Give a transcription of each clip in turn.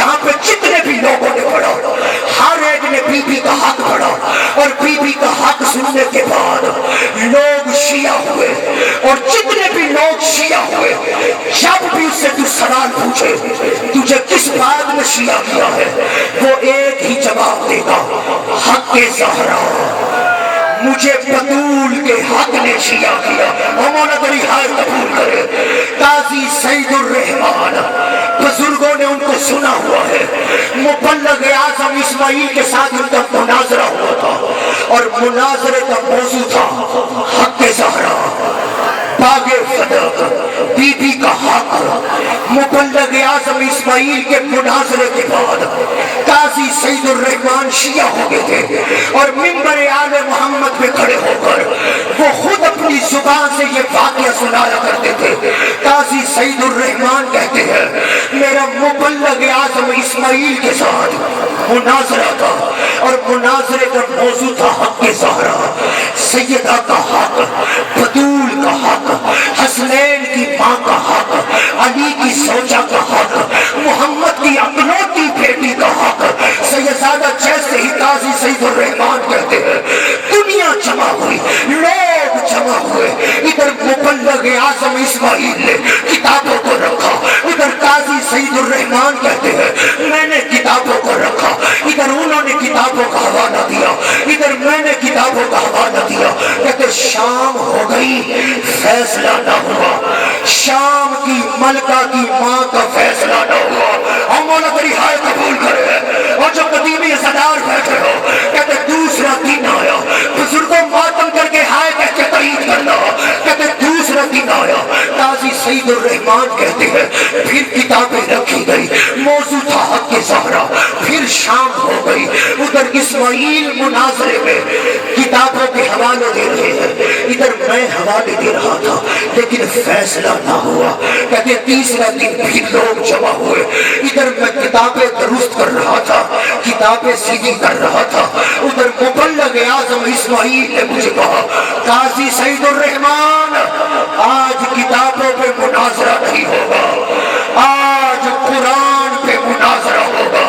جہاں پہ جتنے بھی لوگوں نے پڑھا ہر ایک نے بی بی کا حق پڑھا، اور بی بی کا حق سننے کے بعد لوگ شیعہ ہوئے، اور جتنے بھی لوگ شیعہ ہوئے جب بھی اس سے تو سوال پوچھے تجھے کس بات میں شیعہ کیا ہے، وہ ایک ہی جواب دے گا، حق زہرا، مجھے بطول کے حق نے شیعہ کیا۔ مولانا بڑی ہائے قبول کرے۔ قاضی سعید الرحمان، بزرگوں نے ان کو سنا ہوا ہے، مبلغ اعظم اسماعیل کے ساتھ ان کا مناظرہ ہوا تھا، اور مناظرے کا موضوع تھا حق زہرا، باغ فدق، بی بی کا حق۔ مبلغ اعظم اسماعیل کے مناظرے کے بعد قاضی سعید الرحمان شیعہ ہو گئے تھے، اور منبر آل محمد پہ کھڑے ہو کر وہ خود اپنی زبان سے یہ واقعہ سنایا کرتے تھے۔ قاضی سعید الرحمان کہتے ہیں میرا مبلغ اعظم اسماعیل کے ساتھ مناظرہ تھا، اور مناظرے کا موضوع تھا حق زہرا، سیدہ کا حق، بطول کا حق، حسنین کی ماں کا حق، علی کی زوجہ کا حق، محمد کی اکلوتی بیٹی کا حق۔ سیدزادہ جیسے ہی قاضی سعید الرحمان کہتے ہیں دنیا جمع ہوئی، لوگ جمع ہوئے، ادھر مبلغ اعظم اسماعیل نے کتابوں کو رکھا، ادھر قاضی سعید الرحمان کہتے ہیں میں نے کتابوں کو رکھا، ادھر انہوں نے کتابوں کا حوالہ دیا، ادھر میں نے کتابوں کا حوالہ دیا۔ کہتے شام ہو گئی فیصلہ نہ ہوا، شام کی ملکہ کی ماں کا فیصلہ نہ ہوا۔ اور مولا بڑی ہائے قبول کرے، اور جو قدیمی صدار بیٹھے ہو کہتے دوسرا دن آیا، بزرگوں ماتم کر کے ہائے کہہ کے تائید کرنا، کہتے دوسرا دن آیا، قاضی سعید الرحمان کہتے ہیں پھر کتابیں رکھی گئی، موضوع تھا حق زہرا، پھر شام ہو گئی، ادھر اسماعیل مناظرے میں کتابوں کے حوالے دے رہے ہیں، ادھر میں حوالے دے رہا تھا، لیکن فیصلہ نہ ہوا۔ کہتے تیسرا دن پھر لوگ جمع ہوئے، ادھر میں کتابیں درست کر رہا تھا، کتابیں سیدھی کر رہا تھا، ادھر مبلغ اعظم اسماعیل نے مجھے کہا قاضی سعید الرحمان آج کتابوں پہ مناظرہ نہیں ہوگا، آج قرآن پہ مناظرہ ہوگا۔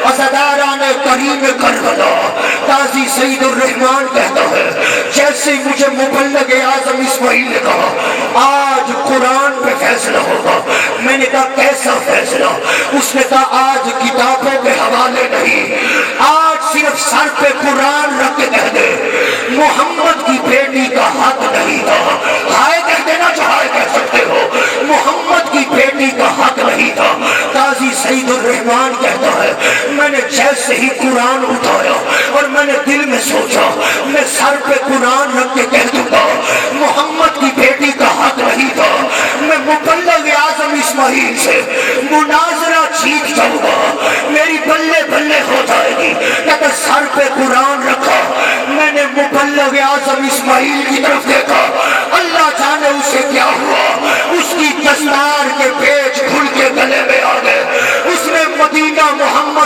عزاداران کریم کربلا، قاضی سعید الرحمان کہتا ہے جیسے مجھے مبلغ اعظم اسماعیل نے کہا آج قرآن پہ فیصلہ ہوگا، میں نے کہا کیسا فیصلہ؟ اس نے کہا آج کتابوں کے حوالے نہیں، آج صرف سر پہ قرآن رکھ کے کہہ دے محمد کی بیٹی کا حق نہیں تھا، ہائے کہہ دینا جو ہائے کہہ سکتے ہو، محمد کی بیٹی کا حق نہیں تھا۔ قاضی سعید الرحمان کہتا ہے میں نے جیسے ہی قرآن اٹھایا اور میں نے دل میں سوچا میں سر پہ قرآن رکھ کے کہہ دوں گا محمد کی بیٹی کا حق نہیں تھا، میں مبلغ اعظم اسماعیل سے مناظرہ جیت جاؤں گا، میری بلے بلے ہو جائے گی۔ کہتا سر پہ قرآن رکھا، میں نے مبلغ اعظم اسماعیل کی طرف دیکھا، اللہ جانے اسے کیا ہوا، اس کی دستار کے پیچ کھل کے گلے میں آ گئے، اس نے مدینہ محمد